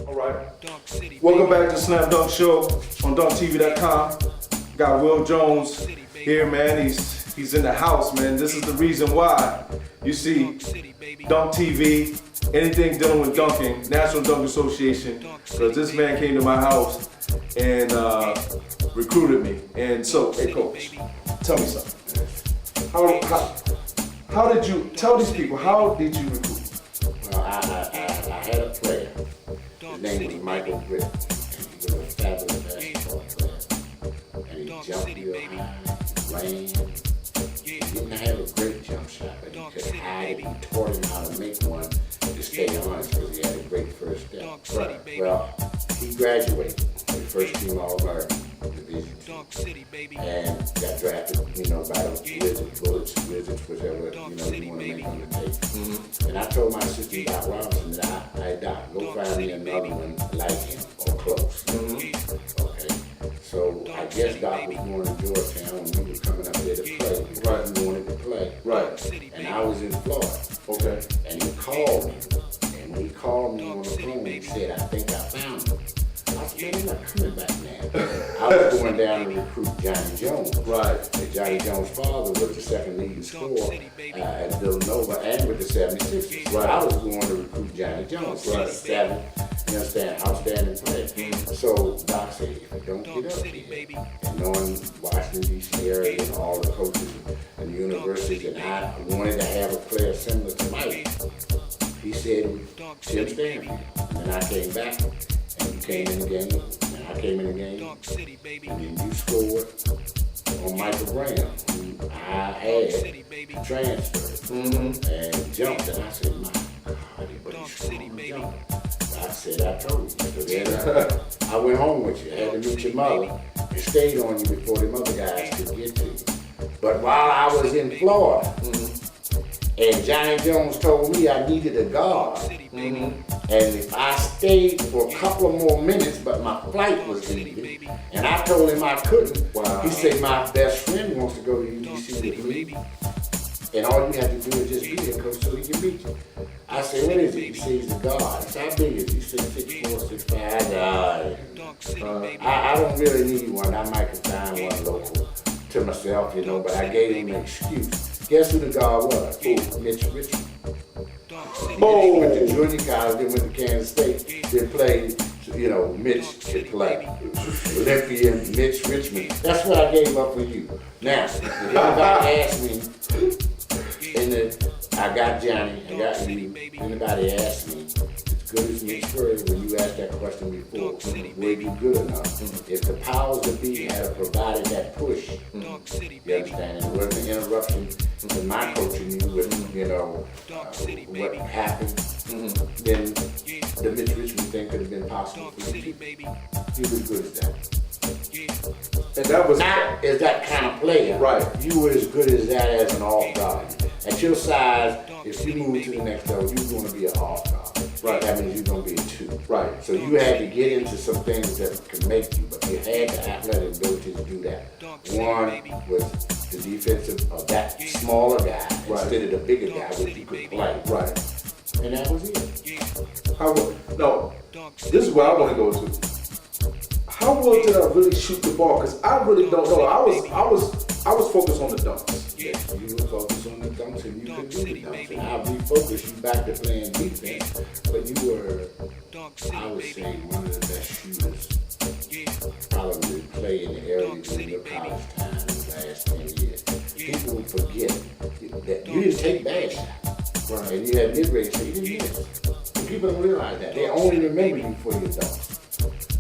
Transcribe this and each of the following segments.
All right. Welcome back to Slam Dunk Show on DunkTV.com. Got Will Jones here, man. He's in the house, man. This is the reason why you see Dunk TV, anything dealing with dunking, National Dunk Association, because this man came to my house and recruited me. And so, hey, coach, tell me something. How did you tell these people? How did you recruit? Well, I had a player. His name was Michael Britt, and he was a fabulous basketball player. And he jumped real high, ran. He didn't have a great jump shot, but he could hide it. He taught him how to make one to stay honest because he had a great first step. Right. Well, he graduated with first team All-American Division II, and got drafted, by the Wizards, whatever, you want to make on the tape. And I told my assistant, Doc Robinson, that I Doc, go find me another one like him or close. Okay. So I guess Doc was going to Georgetown when we were coming up there to play. Right. He wanted to play. Right. And I was in Florida. Okay. And he called me. And when he called me on the phone, he said, I think I found him. I said, man, I'm not coming back now. I was going down to recruit Johnny Jones. Right. And Johnny Jones' father was the second leading scorer at Villanova and with the 76ers. Right. I was going to recruit Johnny Jones. Right. 7, you understand, outstanding player. So Doc said, if you don't get up here, and knowing Washington, D.C. area and all the coaches and the universities, and I wanted to have a player similar to Mike, he said, Tim Stanfill. And then I came back. And you came in the game, and I came in the game, and then you scored on Michael Brown, who I had transferred and jumped, and I said, my God, but he scored and jumped. I said, I told you. So then I went home with you. I had to meet your mother and stayed on you before the other guys could get to you. But while I was in Florida, and Johnny Jones told me I needed a guard. And if I stayed for a couple of more minutes, but my flight was leaving, and I told him I couldn't, he said, my best friend wants to go to UDC with me, and all you have to do is just be there, coach, so he can beat you. I said, what is it? He said, he's a guard. I said, how big is he? He said, 6'4", 6'5". I don't really need one. I might could find one local to myself, but I gave him an excuse. Guess who the guard was? Mitch Richmond. Oh. Went to junior college, then went to Kansas State, then played, Mitch could play. Olympian, Mitch Richmond. That's what I gave up for you. Now, if anybody asked me, I got Johnny, I got you, anybody asked me, as good as Mitch Furry, when you asked that question before, were you good enough? If the powers that be had provided that push, you understand, and there wasn't an interruption in my coaching you with, what happened, then the Mitch Richmond thing could have been possible for you. You were good as that. And that was not as that kind of player. Right. You were as good as that as an off guard. At your size, if you move to the next level, you're going to be an off guard. Right. That means you're going to be a 2. Right. So you had to get into some things that could make you, but you had the athletic ability to do that. One was the defensive of that smaller guy instead of the bigger guy which you could play. Right. And that was it. This is where I want to go to. How well did I really shoot the ball? Because I really don't know. I was focused on the dunks. Yes, you were focused on the dunks and you could do the dunks. And I'll refocus you back to playing defense. But you were, I would say, one of the best shooters probably play in the area during your college time in the last 10 years. People would forget that you didn't take bad shots. Right. And you had mid-range, so you didn't miss. And people don't realize that. They only remember you for your dunks.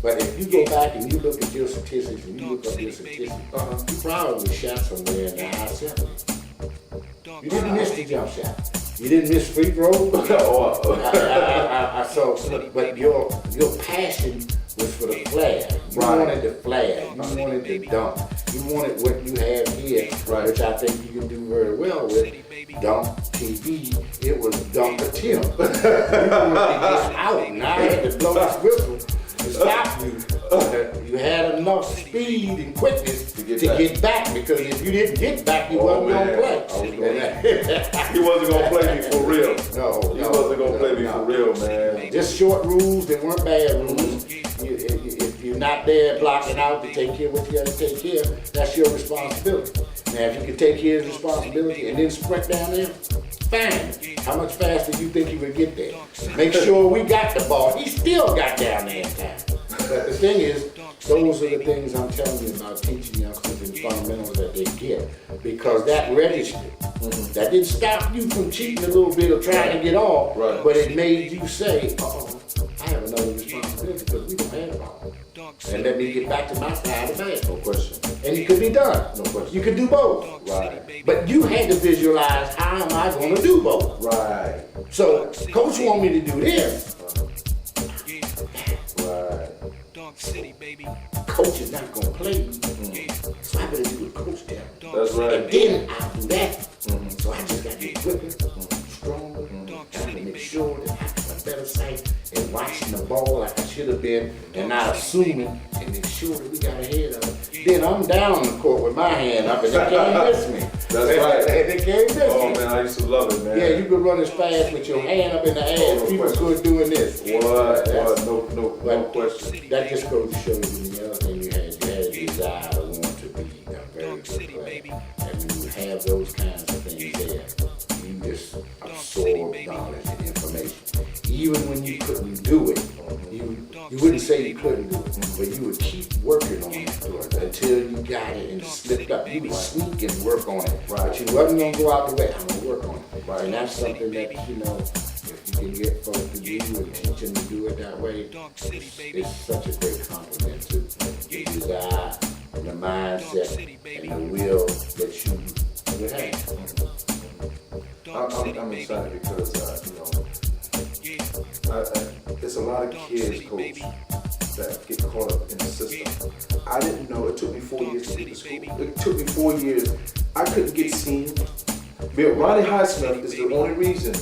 But if you go back and you look at your statistics and you look up your statistics, you probably shot somewhere in the high 70s. You didn't miss the jump shot. You didn't miss free throws. But your passion was for the flash. You wanted the flash. You wanted the dunk. You wanted what you have here, which I think you can do very well with Dunk TV. It was Dunk a Tim. You wanted to get out. And I had to blow this whistle to stop you. You had enough speed and quickness get back, because if you didn't get back, you wasn't gonna play. He wasn't gonna play me for real. No, he wasn't gonna play me for real, man. Just short rules, they weren't bad rules. If you're not there blocking out to take care of what you gotta take care of, that's your responsibility. Now, if you can take care of his responsibility and then sprint down there, fine. How much faster do you think you would get there? Make sure we got the ball. He still got down there in time. But the thing is, those are the things I'm telling you about teaching youngsters and fundamentals that they get. Because that registered. That didn't stop you from cheating a little bit or trying to get off, but it made you say, I have another responsibility because we don't have it all. And let me get back to my side of the bag. No question. And it could be done. No question. You could do both. Right. But you had to visualize, how am I going to do both? Right. So, coach want me to do this. Right. Coach is not going to play me. So I better do what coach tells me. That's right. And then I do that. So I just got to get quicker, stronger, and to make sure that I have a better sight and watching the ball like I should have been, and not assuming, and make sure that we got ahead of it. Then I'm down the court with my hand up, and they can't miss me. That's right. They can't miss me. Oh man, I used to love it, man. Yeah, you could run as fast with your hand up in the air. No People question. could doing this. What? No question. That just goes to show you the other thing you had a desire to want to be a very good player. And when you have those kinds of things there, you just absorb knowledge and information. Even when you couldn't do it, you wouldn't say you couldn't do it, but you would keep working on it until you got it and slipped up. You would sneak and work on it, but you wasn't gonna go out the way. I'm gonna work on it, and that's something that if you can get folks to do and teach them to do it that way, it's such a great compliment to the desire and the mindset and the will that you would have. I'm excited because there's a lot of kids, coach, that get caught up in the system. I didn't know. It took me 4 years to get to school. It took me 4 years. I couldn't get seen. But Ronnie Highsmith is the only reason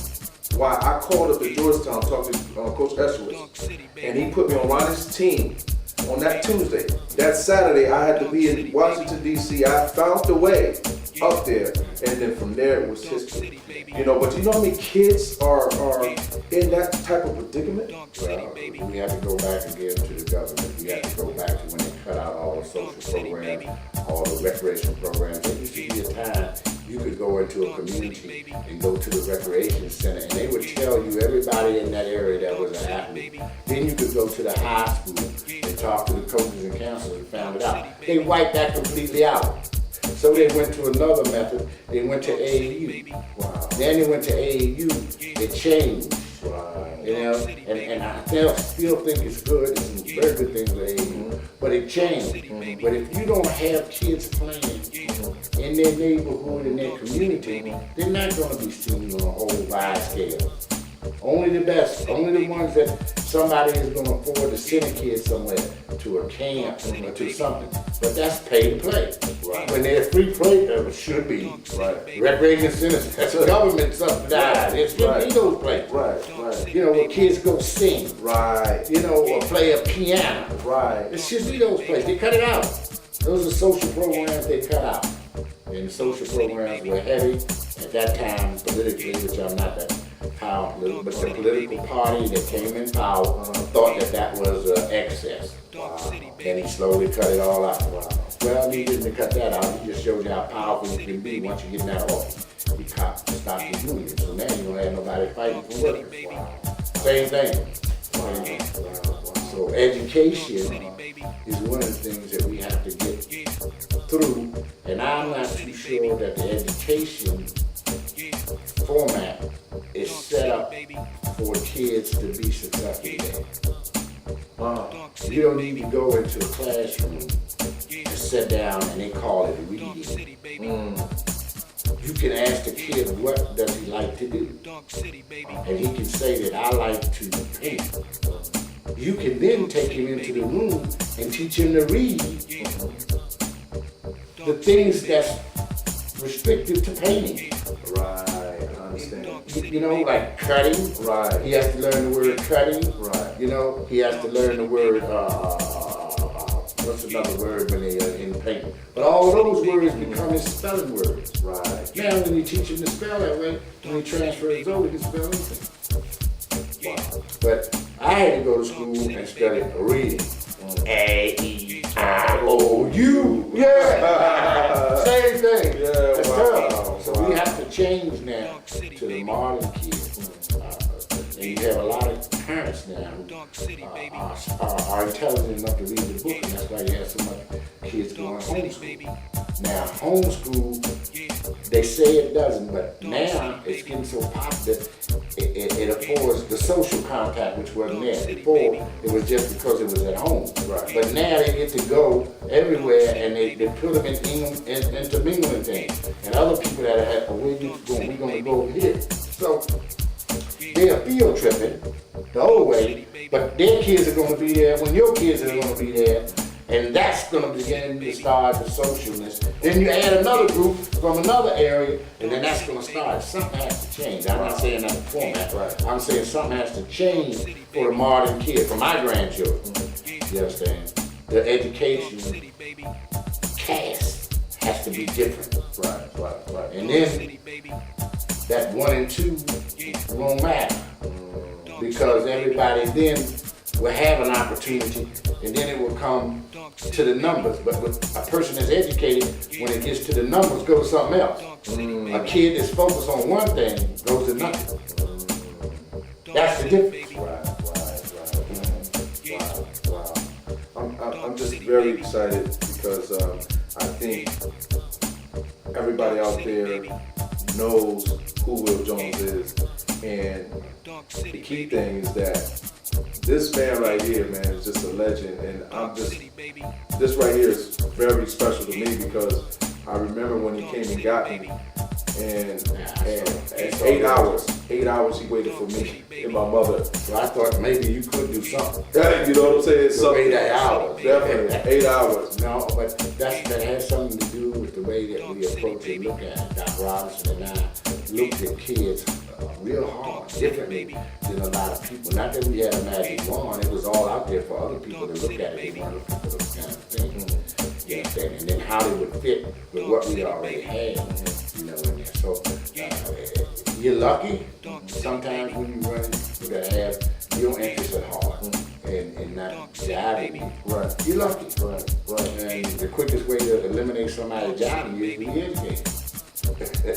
why I called up at Georgetown, talked to Coach Eschwitz, and he put me on Ronnie's team on that Tuesday. That Saturday, I had to be in Washington, D.C. I found the way up there, and then from there it was history. But you know how many kids are in that type of predicament? Well, we have to go back again to the government. We have to go back to when they cut out all the social programs, all the recreation programs. There used to be a time you could go into a community and go to the recreation center, and they would tell you everybody in that area that was an athlete. Then you could go to the high school and talk to the coaches and counselors and found it out. They wiped that completely out. So they went to another method. They went to AAU. Wow. Then they went to AAU. It changed. Wow. And I still think it's good. There's some very good things with AAU. But it changed. But if you don't have kids playing in their neighborhood, in their community, they're not going to be seen on a whole wide scale. Only the best, only the ones that somebody is going to afford to send a kid somewhere to a camp or to something. But that's pay to play. Right. When they're free play, it should be. Right. Recreation centers, that's government subsidized. It should be those places. Right. Where kids go sing. Right. Or play a piano. Right. It should be those places. They cut it out. Those are social programs they cut out. And the social programs were heavy at that time politically, which I'm not that powerful, but the political party that came in power thought that was excess. Wow. And he slowly cut it all out. Wow. Well, he didn't cut that out. He just showed you how powerful you can be once you get in that office. He stopped the union. So now you don't have nobody fighting for workers. Wow. Same thing. So education is one of the things that we have to get through. And I'm not too sure that the education format is set up for kids to be successful there. You don't need to go into a classroom and sit down and they call it reading. You can ask the kid what does he like to do. And he can say that I like to paint. You can then take him into the room and teach him to read the things that's restricted to painting. Right, I understand. Like cutting. Right. He has to learn the word cutting. Right. He has to learn the word what's another word when they are in paint? But all of those words become his spelling words. Right. Now when you teach him to spell that way, when he transfers over, he can spell anything. Wow. But I had to go to school and study reading. A-E-I-O-U. Yeah. Same thing. Yeah, That's wow. tough. So we have to change now to the modern kid. And you have a lot of parents now who are intelligent enough to read the book, and that's why you have so much kids going homeschool. Now, homeschool, they say it doesn't, but now it's getting so popular, it affords the social contact, which wasn't there. Before, it was just because it was at home. Right. But now they get to go everywhere, and they put them in intermingling things. And other people that are, where you going? We're going to go over here. So, they're field tripping the old way, but their kids are going to be there when your kids are going to be there, and that's going to begin to start the socialness. Then you add another group from another area, and then that's going to start. Something has to change. I'm not saying that format. Right. I'm saying something has to change for the modern kid, for my grandchildren. You understand? The education cast has to be different. Right. And then that 1 and 2 won't matter, because everybody then will have an opportunity, and then it will come to the numbers. But with a person that's educated, when it gets to the numbers, goes to something else. A kid that's focused on one thing goes to nothing. That's the difference. Wow. I'm just very excited because I think everybody out there knows who Will Jones is, and the key thing is that this man right here, man, is just a legend, and this right here is very special to me because I remember when he came and got me, and 8 hours he waited for me and my mother. So I thought maybe you could do something. Yeah, you know what I'm saying? So 8 hours. Definitely, 8 hours. No, but that has something to do with the way that we approach and look at it. Doc Robinson and I looked at kids real hard, differently than a lot of people. Not that we had a magic wand, it was all out there for other people to look at it. They wanted to look at those kind of things. You understand? And then how they would fit with what we already had, you know, in there. So you're lucky. Sometimes when you run, you gotta have your interests at heart and not jiving you. Right. You're lucky. Right. And the quickest way to eliminate somebody jiving you is to be educated.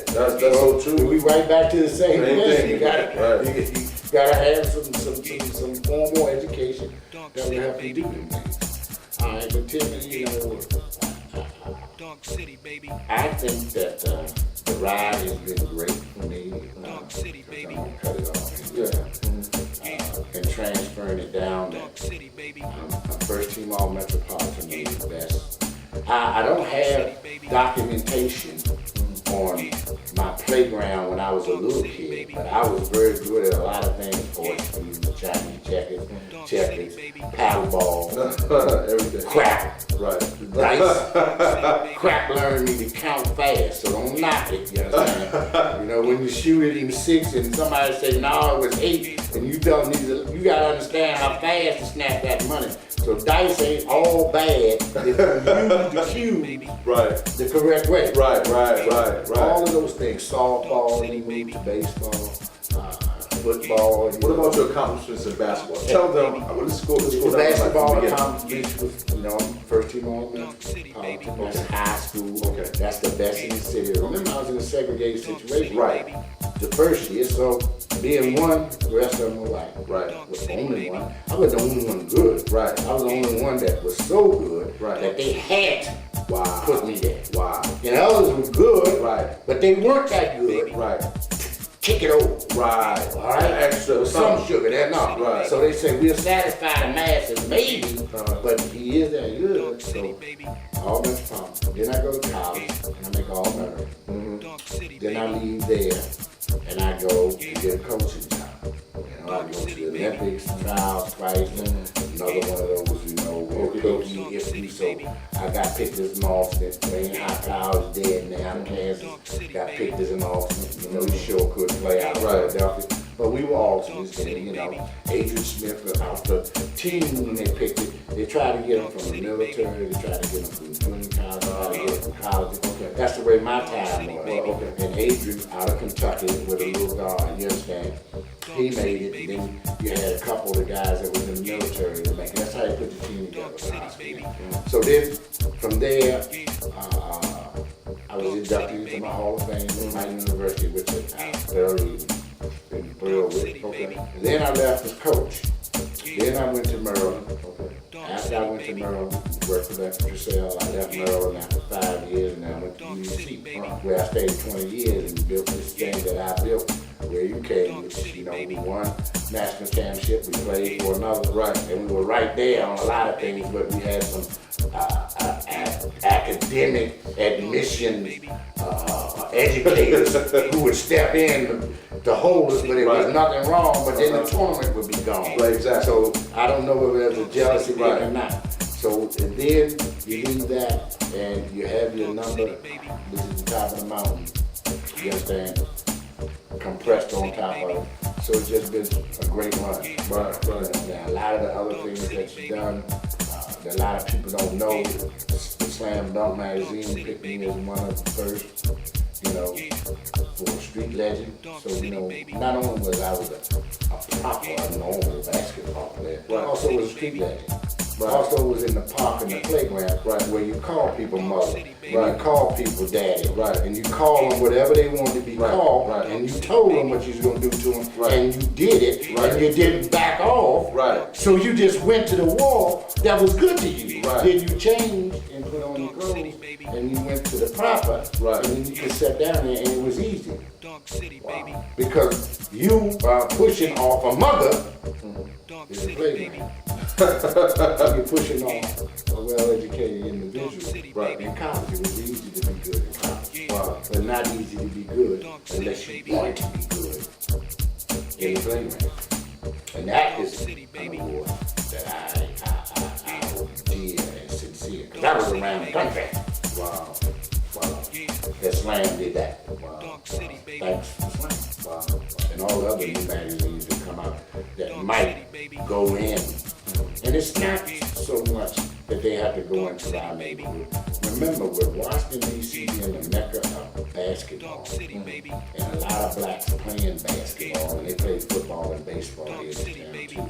That's so true. We right back to the same thing. You gotta have some formal education that will help you do them things. All right, but Tiffany, you know, I think that the ride has been great for me. I'm gonna cut it off. And transferring it down. First team all metropolitan is the best. I don't have documentation on my playground when I was a little kid, but I was very good at a lot of things. Sports, Chinese checkers, paddleball, everything. crap, Right. dice. Crap learned me to count fast, so don't knock it, you understand? You know, when you shoot it in 6 and somebody say, no, it was 8, and you tell me, you gotta understand how fast to snap that money. So dice ain't all bad if you use the cube the correct way. Right. All of those things, softball, moved to baseball, football. What about your accomplishments in basketball? Tell them. Let's go down Basketball like accomplishments was, first team all that's high school. Okay. That's the best in the city. Remember, I was in a segregated situation. Right. The first year, so being one, the rest of them were white. Right. Was the only one. I was the only one good. Right. I was the only one that was so good that they had to put me there. Wow. And others were good, but they weren't that good. Right. Kick it over. Right. All right. Extra. With some sugar, they're not. Right. So they say we'll satisfy the masses, maybe, but he is that good. So all metropolitan. Then I go to college and I make all American. Then I leave there and I go and get a coaching job. I go to the Olympics, trials twice, another one of those, will pick me if you so. I got picked as an alternate. Wayne Hightower's dead now in Kansas. Got picked as an alternate. You sure could play out of Philadelphia. But we were alternates, and you know, Adrian Smith was out the team when they picked it. They tried to get him from the military, they tried to get him from junior college, tried to get him from college. Okay. That's the way my time was. Well, okay. And Adrian out of Kentucky with a little guard, you understand? He made it, and then you had a couple of the guys that was in the military to make it. That's how they put the team together. So then, from there, I was inducted into my Hall of Fame at my university, which is very been thrilled with. Okay. And then I left as coach. Then I went to Maryland. Okay. After I went to Maryland, worked for that Purcell, I left Maryland after 5 years, and I went to UC, where I stayed 20 years and built this thing that I built. Where you came, which, you know, we won national championship, we played for another, right, and we were right there on a lot of things, but we had some academic admission educators who would step in to hold us, but it was nothing wrong, but then the tournament would be gone. Right, exactly. So I don't know whether there's a jealousy there or not. So and then you leave that and you have your number, which is the top of the mountain, you understand? Compressed on top of it. So it's just been a great run. Right. Now, a lot of the other things that you've done, that a lot of people don't know, the Slam Dunk magazine picked me as one of the first, you know, for a street legend. So, you know, not only was I a proper, a normal basketball player, but also was a street legend. Right. Also was in the park and the playground, right, where you call people mother, and you call people daddy, right, and you call them whatever they wanted to be called, and you told them what you was gonna do to them, and you did it, and you didn't back off, right. So you just went to the wall that was good to you. Right. Then you changed and put on your clothes, and you went to the proper, right, and then you could sit down there, and it was easy. Wow. Because you are pushing off a mother is a playground. You're pushing off a well-educated individual. Right. In college, it was easy to be good in college. Wow. But not easy to be good unless you want to be good in the playground. And that is an award that I hold dear and sincere. Because I was around the country. Wow. That Slam did that. Wow. Thanks to Slam. Wow. And all the other new magazines that come out that might go in. And it's not so much that they have to go into our neighborhood. Remember, we're Washington, D.C. in the mecca of basketball. And a lot of blacks playing basketball, and they play football and baseball here in town too.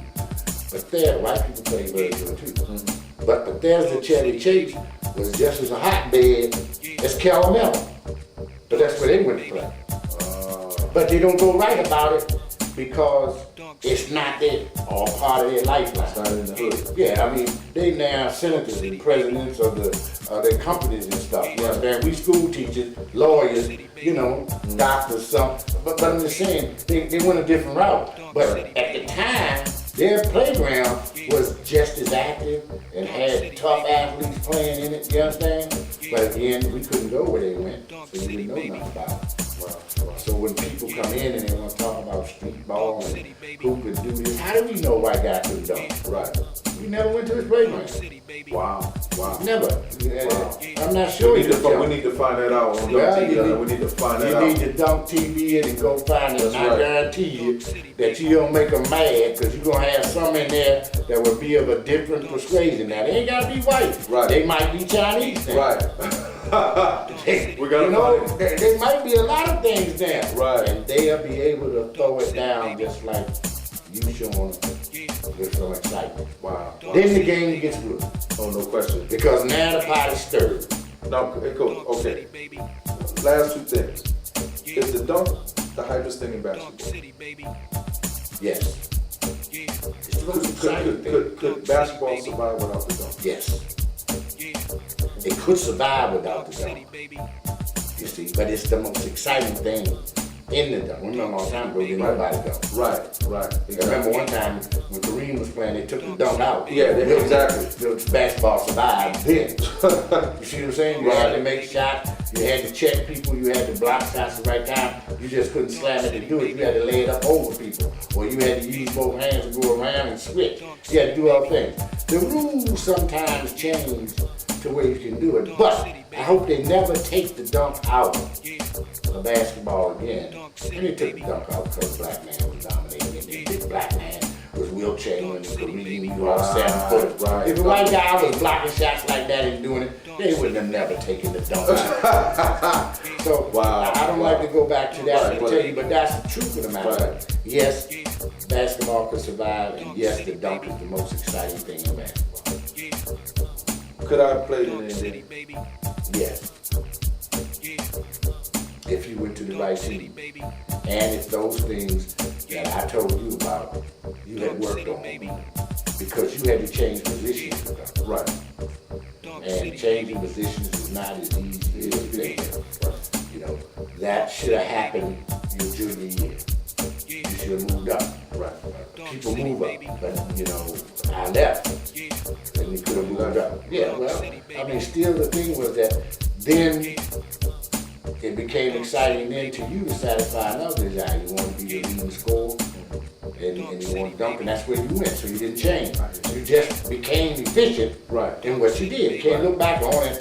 But there, white people play very good too. But there's the Chevy Chase was just as a hotbed as Calamella. But that's where they went to play. But they don't go right about it because it's not there, all part of their lifeline. It's not in the hood. Yeah, I mean, they now senators and presidents of their companies and stuff. You understand? We school teachers, lawyers, you know, doctors, some. But I'm just saying, they went a different route. But at the time, their playground was just as active and had tough athletes playing in it, you understand? But again, we couldn't go where they went, so you didn't know nothing about it. So when people come in and they want to talk about street ball and who could do this, how do we know white guy couldn't dunk? Right. We never went to his playground. Wow. Never. Wow. I'm not sure. We need to find that out on DunkTV. We need to find that out. You need to DunkTV it and go find it. And I guarantee you that you don't make them mad because you're going to have some in there that will be of a different persuasion. Now, they ain't got to be white. Right. They might be Chinese. Then. Right. We got there might be a lot of things there. Right. And they'll be able to throw it down just like you showing with some excitement. Wow. Then the game gets good. Oh, no question. Because now the pot is stirred. No, cool. Okay. Last two things. Is the dunk the hypest thing in basketball? Yes. It's the most exciting thing. Could basketball survive without the dunk? Yes. It could survive without the dunk. You see, but it's the most exciting thing in the dunk. Remember a long time ago, didn't nobody dunk. Right. Exactly. Remember one time when Kareem was playing, they took the dunk out. Yeah, exactly. The basketball survived then. You see what I'm saying? You had to make shots, you had to check people, you had to block shots at the right time. You just couldn't slam it to do it. You had to lay it up over people. Or you had to use both hands to go around and switch. You had to do all things. The rules sometimes change to where you can do it, but I hope they never take the dunk out of basketball again. And they took the dunk out because black man was dominating, and the big black man was Will Chamberlain, Kareem, you all 7 foot. Right. If a white guy was blocking shots like that and doing it, they would have never taken the dunk out. So I don't like to go back to that and tell you, but that's the truth of the matter. Right. Yes, basketball could survive, and yes, the dunk is the most exciting thing in basketball. Could I have played in the NBA? Yes. If you went to the right team. And if those things that I told you about, you had worked on, because you had to change positions with them. Right. And changing positions is not as easy as you think. You know, that should have happened your junior year. You should have moved up. Right. People move up, but you know, I left, and you could have moved up. Yeah, well, I mean, still the thing was that then it became exciting then to you to satisfy another desire. You want to be the leading scorer, and you want to dunk, and that's where you went. So you didn't change. You just became efficient in what you did. You can't look back on it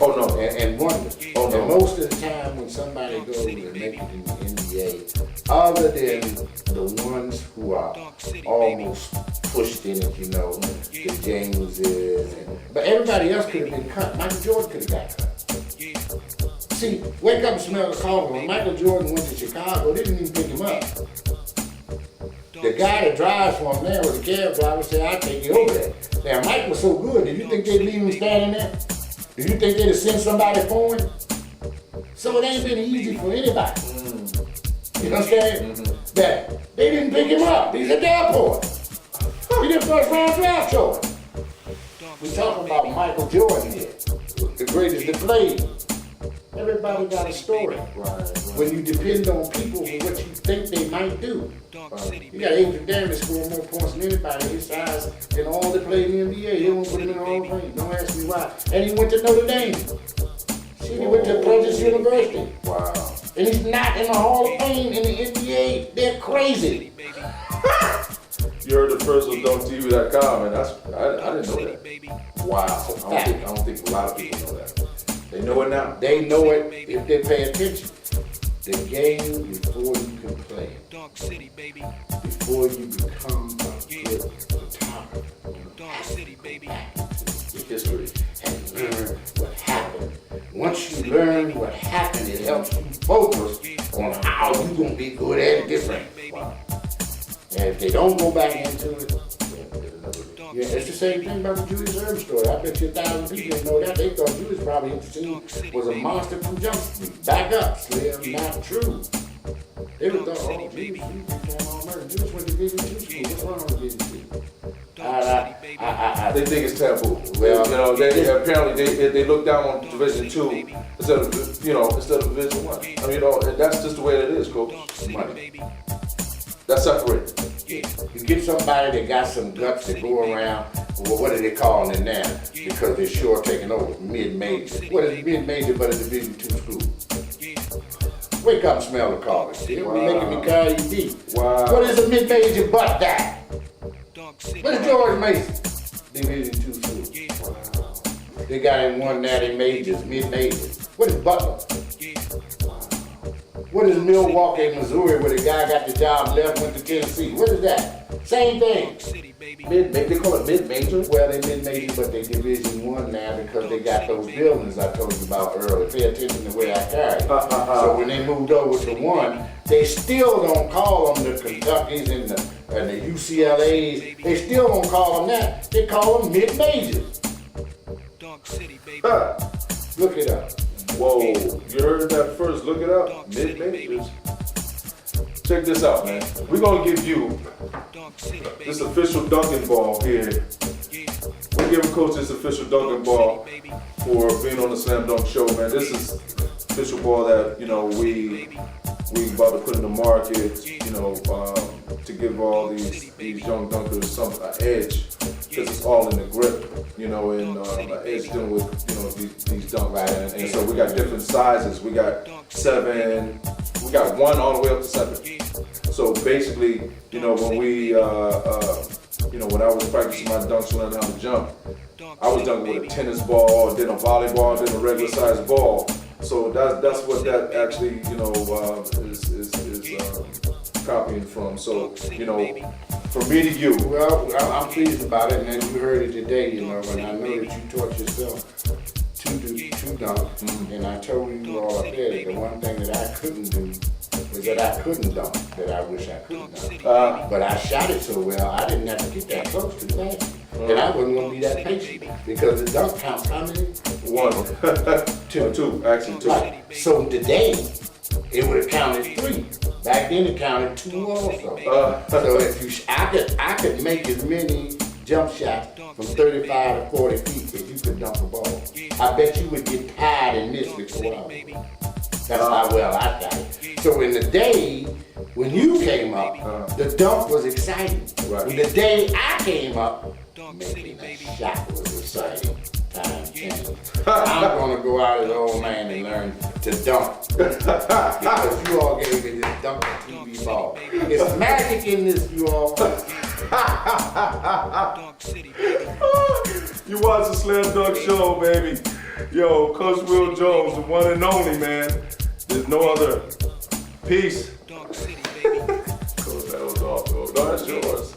and wonder. And most of the time when somebody goes and make it in the NBA, other than the ones who are almost pushed in it, you know, the Jameses, but everybody else could have been cut. Michael Jordan could have got cut. See, wake up and smell the coffee. When Michael Jordan went to Chicago, they didn't even pick him up. The guy that drives for him there was a cab driver, said, I'll take you over there. Now, Mike was so good, did you think they'd leave him standing there? Did you think they'd have sent somebody for him? So it ain't been easy for anybody. You understand? That they didn't pick him up. He's a airport. He did first round draft choice. We're talking about Michael Jordan here, the greatest that played. Everybody got a story. When you depend on people for what you think they might do. You got Adrian Davis scoring more points than anybody his size and all that played in the NBA. He won't put him in the Hall of Fame. Don't ask me why. And he went to Notre Dame. See, he went to Prentice University. Wow. And he's not in the Hall of Fame in the NBA. They're crazy. You heard the first on DunkTV.com, and I didn't know that. Wow. I don't think a lot of people know that. They know it now. They know it if they pay attention. The game before you can play it. Before you become a good photographer. History. And learn what happened. Once you learn what happened, it helps you focus on how you're going to be good at it different. Wow. And if they don't go back into it, yeah, it's the same thing about the Julius Erb story. I bet you 1,000 people didn't know that. They thought Julius probably was a monster from Jump Street. Back up, Slim, not true. They would thought, oh, Julius became all murder. Julius went to Division II school. What's wrong with Division II? They think it's taboo. Well, you know, they apparently they look down on Division II instead of Division I. I mean, you know, that's just the way it is, Coach. Money. That's separated. You get somebody that got some guts to go around, well, what are they calling it now? Because they're sure taking over, mid-major. What is mid-major but a Division II school? Wake up and smell the coffee. They'll be making me call you deep. Wow. What is a mid-major but that? What is George Mason? Division II school. Wow. They got him one natty majors, mid-majors. What is Butler? What is Milwaukee, Missouri, where the guy got the job, left, went to Tennessee? What is that? Same thing. They call it mid-major? Well, they mid-major, but they Division I now because they got those buildings I told you about earlier. Pay attention to the way I carry it. So when they moved over to one, they still don't call them the Kentuckys and the UCLAs. They still don't call them that. They call them mid-majors. Look it up. Whoa, you heard that first. Look it up. Mid-majors. Check this out, man. We're going to give you this official dunking ball here. We're giving Coach this official dunking ball for being on the Slam Dunk Show, man. This is official ball that, you know, we about to put in the market, you know, to give all these young dunkers some edge, because it's all in the grip, you know, and an edge dealing with, you know, these dunks. And so we got different sizes. We got 7, we got 1 all the way up to 7. So basically, you know, when we you know, when I was practicing my dunks, learning how to jump, I was dunking with a tennis ball, then a volleyball, then a regular sized ball. So that's what that actually, you know, is copying from. So, you know, from me to you. Well, I'm pleased about it, and as you heard it today, you know, and I know that you taught yourself to dunk, and I told you all up there that the one thing that I couldn't do is that I couldn't dunk, that I wish I could dunk. But I shot it so well, I didn't have to get that close to the basket. And I wasn't going to be that patient, because the dunk counts how many? One. Two. Actually two. Right. So today, it would have counted 3. Back then it counted 2 also. So if I could make as many jump shots from 35 to 40 feet as you could dunk a ball. I bet you would get tired and miss before I was. That's how well I got it. So in the day when you came up, the dunk was exciting. Right. When the day I came up, making a shot was exciting. Time changed. I'm gonna go out as an old man and learn to dunk. Because you all gave me this DunkTV ball. It's magic in this, you all. You watch the Slam Dunk Show, baby. Yo, Coach Will Jones, the one and only, man. There's no other. Peace. Coach, that was awesome. No, that's yours.